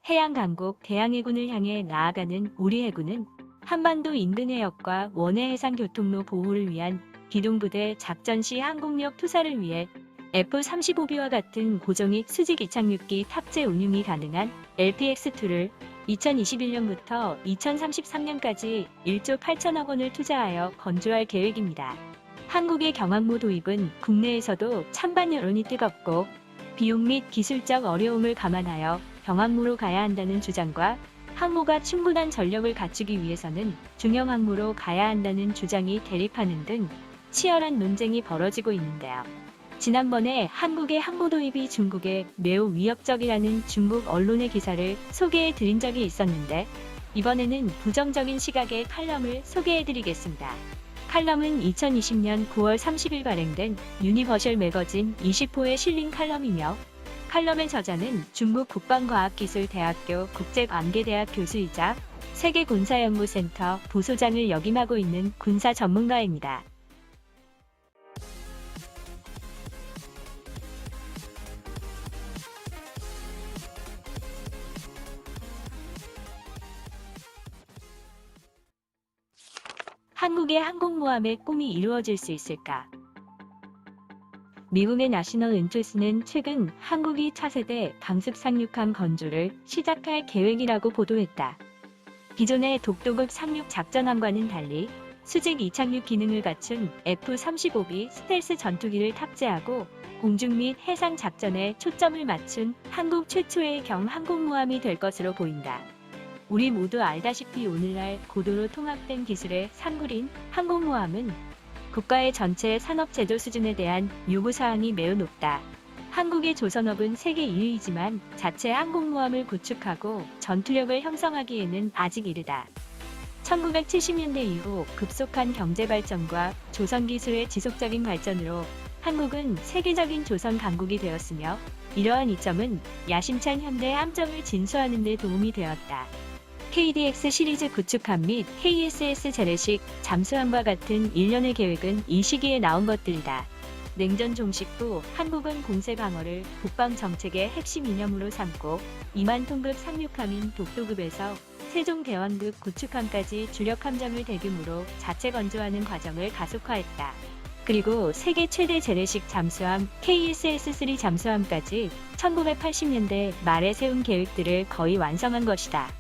해양 강국 대양해군을 향해 나아가는 우리 해군은 한반도 인근 해역과 원해 해상 교통로 보호를 위한 기동부대 작전 시 항공력 투사를 위해 F-35B와 같은 고정익 수직 이착륙기 탑재 운용이 가능한 LPX-2를 2021년부터 2033년까지 1조 8천억 원을 투자하여 건조할 계획입니다. 한국의 경항모 도입은 국내에서도 찬반 여론이 뜨겁고 비용 및 기술적 어려움을 감안하여 경항모로 가야 한다는 주장과 항모가 충분한 전력을 갖추기 위해서는 중형 항모로 가야 한다는 주장이 대립하는 등 치열한 논쟁이 벌어지고 있는데요. 지난번에 한국의 항모 도입이 중국에 매우 위협적이라는 중국 언론의 기사를 소개해 드린 적이 있었는데 이번에는 부정적인 시각의 칼럼을 소개해 드리겠습니다. 칼럼은 2020년 9월 30일 발행된 유니버셜 매거진 20호에 실린 칼럼이며 칼럼의 저자는 중국 국방과학기술대학교 국제관계대학 교수이자 세계군사연구센터 부소장을 역임하고 있는 군사 전문가입니다. 한국의 항공모함의 꿈이 이루어질 수 있을까? 미국의 내셔널 인터레스트는 최근 한국이 차세대 강습 상륙함 건조를 시작할 계획이라고 보도했다. 기존의 독도급 상륙 작전함과는 달리 수직 이착륙 기능을 갖춘 F-35B 스텔스 전투기를 탑재하고 공중 및 해상 작전에 초점을 맞춘 한국 최초의 경항공모함이 될 것으로 보인다. 우리 모두 알다시피 오늘날 고도로 통합된 기술의 산물인 항공모함은 국가의 전체 산업제도 수준에 대한 요구사항이 매우 높다. 한국의 조선업은 세계 1위이지만 자체 항공모함을 구축하고 전투력을 형성하기에는 아직 이르다. 1970년대 이후 급속한 경제발전과 조선기술의 지속적인 발전으로 한국은 세계적인 조선 강국이 되었으며 이러한 이점은 야심찬 현대 함정을 진수하는 데 도움이 되었다. KDX 시리즈 구축함 및 KSS 재래식 잠수함과 같은 일련의 계획은 이 시기에 나온 것들이다. 냉전 종식 후 한국은 공세 방어를 국방 정책의 핵심 이념으로 삼고 2만 톤급 상륙함인 독도급에서 세종대왕급 구축함까지 주력 함정을 대규모로 자체 건조하는 과정을 가속화했다. 그리고 세계 최대 재래식 잠수함 KSS-3 잠수함까지 1980년대 말에 세운 계획들을 거의 완성한 것이다.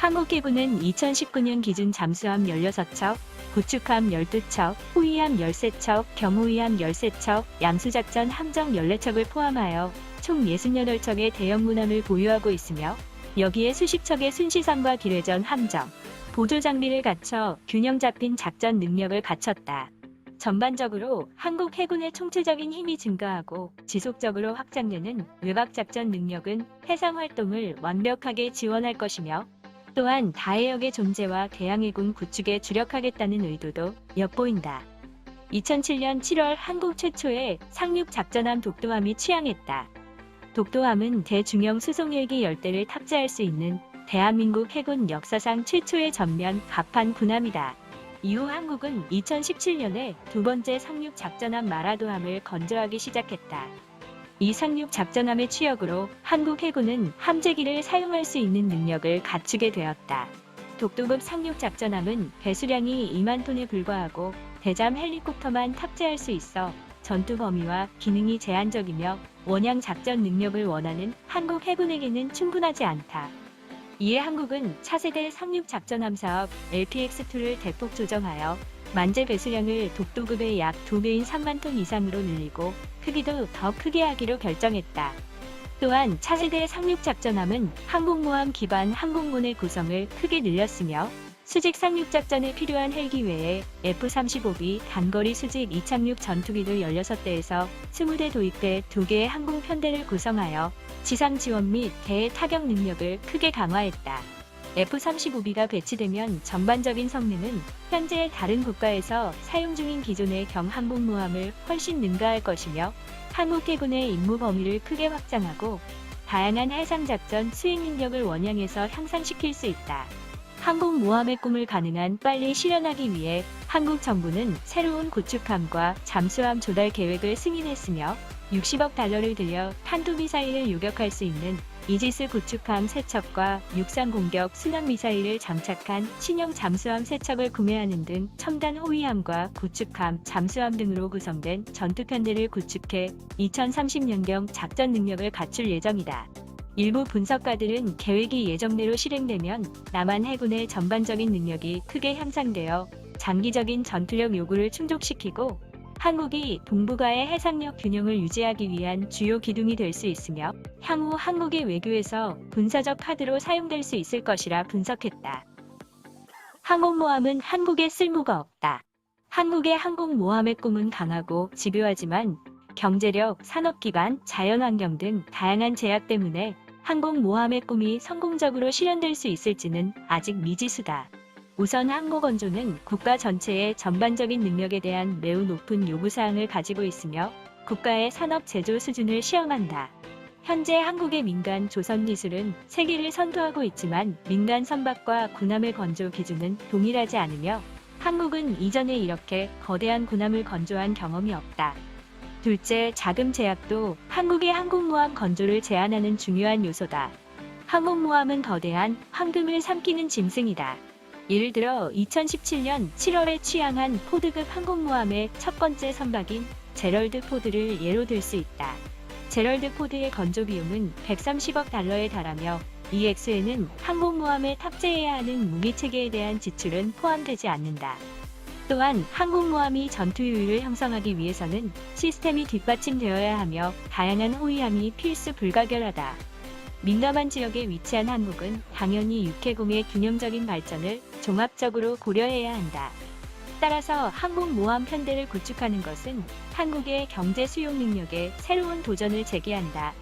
한국해군은 2019년 기준 잠수함 16척, 구축함 12척, 호위함 13척, 경호위함 13척, 양수작전 함정 14척을 포함하여 총 68척의 대형 문함을 보유하고 있으며 여기에 수십 척의 순시선과 기뢰전 함정, 보조장비를 갖춰 균형 잡힌 작전 능력을 갖췄다. 전반적으로 한국 해군의 총체적인 힘이 증가하고 지속적으로 확장되는 외곽작전 능력은 해상활동을 완벽하게 지원할 것이며 또한 다해역의 존재와 대양해군 구축에 주력하겠다는 의도도 엿보인다. 2007년 7월 한국 최초의 상륙 작전함 독도함이 취항했다. 독도함은 대중형 수송헬기 10대를 탑재할 수 있는 대한민국 해군 역사상 최초의 전면 갑판 군함이다. 이후 한국은 2017년에 두 번째 상륙 작전함 마라도함을 건조하기 시작했다. 이 상륙 작전함의 취역으로 한국 해군은 함재기를 사용할 수 있는 능력을 갖추게 되었다. 독도급 상륙 작전함은 배수량이 2만 톤에 불과하고 대잠 헬리콥터만 탑재할 수 있어 전투 범위와 기능이 제한적이며 원양 작전 능력을 원하는 한국 해군에게는 충분하지 않다. 이에 한국은 차세대 상륙 작전함 사업 LPX-2를 대폭 조정하여 만재 배수량을 독도급의 약 2배인 3만 톤 이상으로 늘리고 크기도 더 크게 하기로 결정했다. 또한 차세대 상륙작전함은 항공모함 기반 항공모의 구성을 크게 늘렸으며 수직 상륙작전에 필요한 헬기 외에 F-35B 단거리 수직 이착륙 전투기도 16대에서 20대 도입해 2개의 항공편대를 구성하여 지상 지원 및 대해 타격 능력을 크게 강화했다. F-35B가 배치되면 전반적인 성능은 현재 다른 국가에서 사용 중인 기존의 경항공모함을 훨씬 능가할 것이며 한국 해군의 임무 범위를 크게 확장하고 다양한 해상작전 수행 능력을 원양해서 향상시킬 수 있다. 항공모함의 꿈을 가능한 빨리 실현하기 위해 한국 정부는 새로운 구축함과 잠수함 조달 계획을 승인했으며 60억 달러를 들여 탄도미사일을 요격할 수 있는 이지스 구축함 세척과 육상 공격 순항 미사일을 장착한 신형 잠수함 세척을 구매하는 등 첨단 호위함과 구축함, 잠수함 등으로 구성된 전투편대를 구축해 2030년경 작전 능력을 갖출 예정이다. 일부 분석가들은 계획이 예정대로 실행되면 남한 해군의 전반적인 능력이 크게 향상되어 장기적인 전투력 요구를 충족시키고 한국이 동북아의 해상력 균형을 유지하기 위한 주요 기둥이 될 수 있으며 향후 한국의 외교에서 군사적 카드로 사용될 수 있을 것이라 분석했다. 항공모함은 한국에 쓸모가 없다. 한국의 항공모함의 꿈은 강하고 집요하지만 경제력, 산업기반, 자연환경 등 다양한 제약 때문에 항공모함의 꿈이 성공적으로 실현될 수 있을지는 아직 미지수다. 우선 항모건조는 국가 전체의 전반적인 능력에 대한 매우 높은 요구사항을 가지고 있으며 국가의 산업 제조 수준을 시험한다. 현재 한국의 민간 조선 기술은 세계를 선도하고 있지만 민간 선박과 군함의 건조 기준은 동일하지 않으며 한국은 이전에 이렇게 거대한 군함을 건조한 경험이 없다. 둘째, 자금 제약도 한국의 항공모함 건조를 제한하는 중요한 요소다. 항공모함은 거대한 황금을 삼키는 짐승이다. 예를 들어 2017년 7월에 취항한 포드급 항공모함의 첫 번째 선박인 제럴드 포드를 예로 들 수 있다. 제럴드 포드의 건조 비용은 130억 달러에 달하며 이 액수에는 항공모함에 탑재해야 하는 무기체계에 대한 지출은 포함되지 않는다. 또한 항공모함이 전투 효율을 형성하기 위해서는 시스템이 뒷받침되어야 하며 다양한 호위함이 필수 불가결하다. 민감한 지역에 위치한 한국은 당연히 육해공의 균형적인 발전을 종합적으로 고려해야 한다. 따라서 항공모함 편대를 구축하는 것은 한국의 경제 수용 능력에 새로운 도전을 제기한다.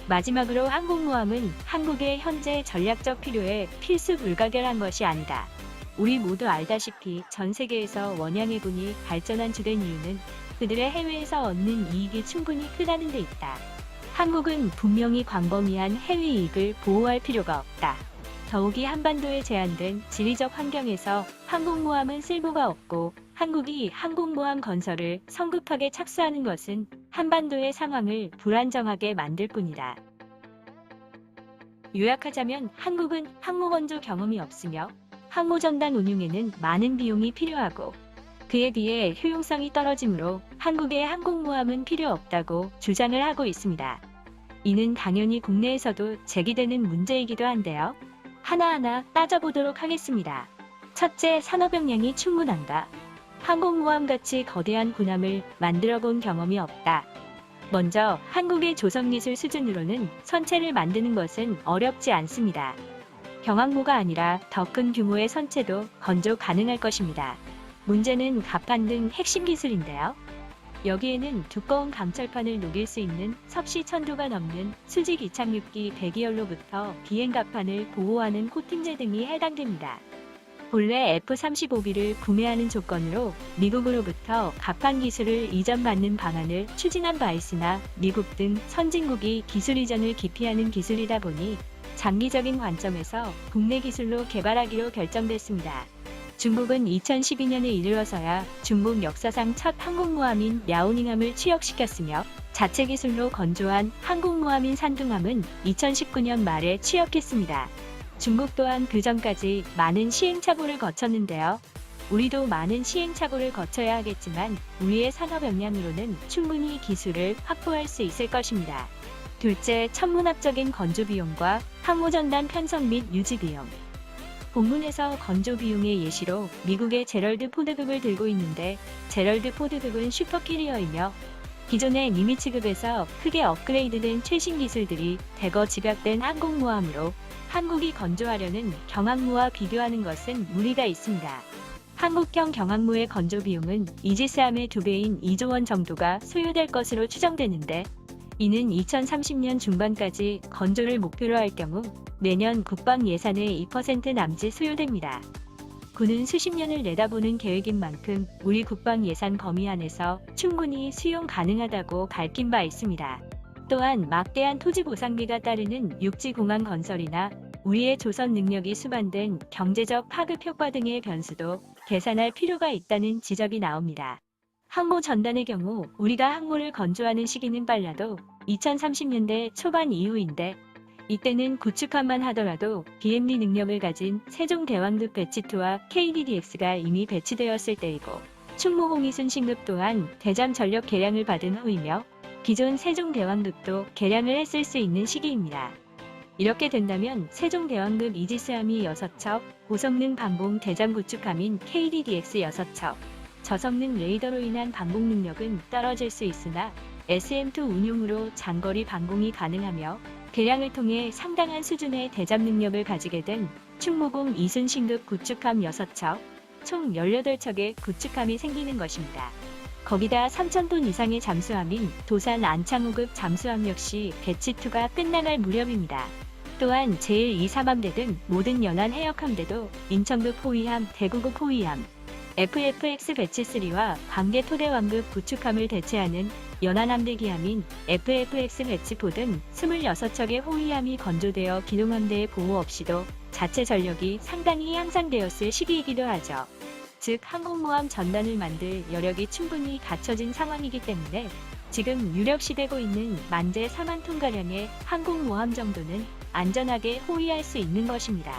마지막으로 항공모함은 한국의 현재 전략적 필요에 필수 불가결한 것이 아니다. 우리 모두 알다시피 전 세계에서 원양해군이 발전한 주된 이유는 그들의 해외에서 얻는 이익이 충분히 크다는 데 있다. 한국은 분명히 광범위한 해외 이익을 보호할 필요가 없다. 더욱이 한반도에 제한된 지리적 환경에서 항공모함은 쓸모가 없고 한국이 항공모함 건설을 성급하게 착수하는 것은 한반도의 상황을 불안정하게 만들 뿐이다. 요약하자면 한국은 항모건조 경험이 없으며 항모전단 운용에는 많은 비용이 필요하고 그에 비해 효용성이 떨어지므로 한국의 항공모함은 필요 없다고 주장을 하고 있습니다. 이는 당연히 국내에서도 제기되는 문제이기도 한데요. 하나하나 따져보도록 하겠습니다. 첫째, 산업 역량이 충분한가? 항공모함같이 거대한 군함을 만들어 본 경험이 없다. 먼저 한국의 조선기술 수준으로는 선체를 만드는 것은 어렵지 않습니다. 경항모가 아니라 더 큰 규모의 선체도 건조 가능할 것입니다. 문제는 갑판 등 핵심 기술인데요. 여기에는 두꺼운 강철판을 녹일 수 있는 섭씨 1000도가 넘는 수직 이착륙기 배기열로부터 비행갑판을 보호하는 코팅제 등이 해당됩니다. 본래 F-35B를 구매하는 조건으로 미국으로부터 갑판 기술을 이전받는 방안을 추진한 바 있으나 미국 등 선진국이 기술 이전을 기피하는 기술이다 보니 장기적인 관점에서 국내 기술로 개발하기로 결정됐습니다. 중국은 2012년에 이르러서야 중국 역사상 첫 항공모함인 랴오닝함을 취역시켰으며 자체 기술로 건조한 항공모함인 산둥함은 2019년 말에 취역했습니다. 중국 또한 그 전까지 많은 시행착오를 거쳤는데요. 우리도 많은 시행착오를 거쳐야 하겠지만 우리의 산업 역량으로는 충분히 기술을 확보할 수 있을 것입니다. 둘째, 천문학적인 건조 비용과 항모전단 편성 및 유지 비용. 본문에서 건조 비용의 예시로 미국의 제럴드 포드급을 들고 있는데 제럴드 포드급은 슈퍼캐리어이며 기존의 니미츠급에서 크게 업그레이드된 최신 기술들이 대거 집약된 항공모함으로 한국이 건조하려는 경항모와 비교하는 것은 무리가 있습니다. 한국형 경항모의 건조 비용은 이지스함의 2배인 2조 원 정도가 소요될 것으로 추정되는데 이는 2030년 중반까지 건조를 목표로 할 경우 매년 국방 예산의 2% 남짓 소요됩니다. 군은 수십 년을 내다보는 계획인 만큼 우리 국방 예산 범위 안에서 충분히 수용 가능하다고 밝힌 바 있습니다. 또한 막대한 토지 보상비가 따르는 육지공항 건설이나 우리의 조선 능력이 수반된 경제적 파급 효과 등의 변수도 계산할 필요가 있다는 지적이 나옵니다. 항모 전단의 경우 우리가 항모를 건조하는 시기는 빨라도 2030년대 초반 이후인데 이때는 구축함만 하더라도 BMD 능력을 가진 세종대왕급 배치2와 KDDX가 이미 배치되었을 때이고 충무공이순 신급 또한 대잠 전력 개량을 받은 후이며 기존 세종대왕급도 개량을 했을 수 있는 시기입니다. 이렇게 된다면 세종대왕급 이지스함이 6척, 고성능 방공 대잠 구축함인 KDDX 6척, 저성능 레이더로 인한 방공 능력은 떨어질 수 있으나 SM2 운용으로 장거리 방공이 가능하며 개량을 통해 상당한 수준의 대잠 능력을 가지게 된 충무공 이순 신급 구축함 6척, 총 18척의 구축함이 생기는 것입니다. 거기다 3,000톤 이상의 잠수함인 도산 안창호급 잠수함 역시 배치2가 끝나갈 무렵입니다. 또한 제1-2-3함대 등 모든 연안 해역함대도 인천급 호위함, 대구급 호위함, FFX 배치3와 광개 토대왕급 구축함을 대체하는 연안함대 기함인 FFX 배치4 등 26척의 호위함이 건조되어 기동함대의 보호 없이도 자체 전력이 상당히 향상되었을 시기이기도 하죠. 즉 항공모함 전단을 만들 여력이 충분히 갖춰진 상황이기 때문에 지금 유력시되고 있는 만재 4만 톤가량의 항공모함 정도는 안전하게 호위할 수 있는 것입니다.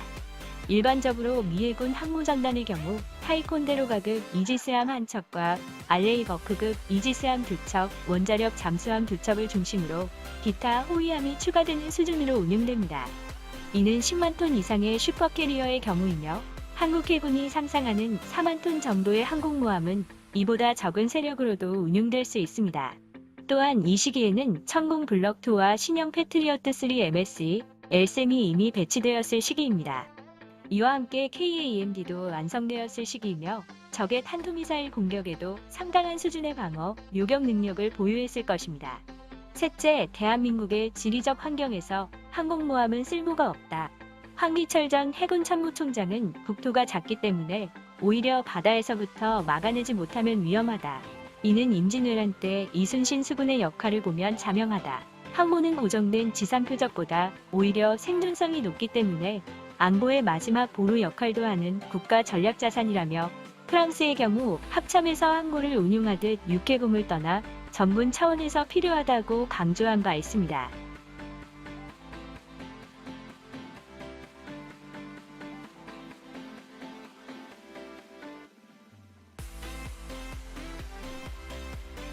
일반적으로 미해군 항모전단의 경우 타이콘데로가급 이지스함 1척과 알레이버크급 이지스함 2척, 원자력 잠수함 2척을 중심으로 기타 호위함이 추가되는 수준으로 운용됩니다. 이는 10만 톤 이상의 슈퍼캐리어의 경우이며 한국 해군이 상상하는 4만 톤 정도의 항공모함은 이보다 적은 세력으로도 운용될 수 있습니다. 또한 이 시기에는 천공 블럭2와 신형 패트리어트 3 MSE, LSAM이 이미 배치되었을 시기입니다. 이와 함께 KAMD도 완성되었을 시기이며 적의 탄도미사일 공격에도 상당한 수준의 방어, 요격 능력을 보유했을 것입니다. 셋째, 대한민국의 지리적 환경에서 항공모함은 쓸모가 없다. 황기철 전 해군 참모총장은 국토가 작기 때문에 오히려 바다에서부터 막아내지 못하면 위험하다. 이는 임진왜란 때 이순신 수군의 역할을 보면 자명하다. 항모는 고정된 지상 표적보다 오히려 생존성이 높기 때문에 안보의 마지막 보루 역할도 하는 국가 전략 자산이라며 프랑스의 경우 합참에서 항모를 운용하듯 육해공을 떠나 전문 차원에서 필요하다고 강조한 바 있습니다.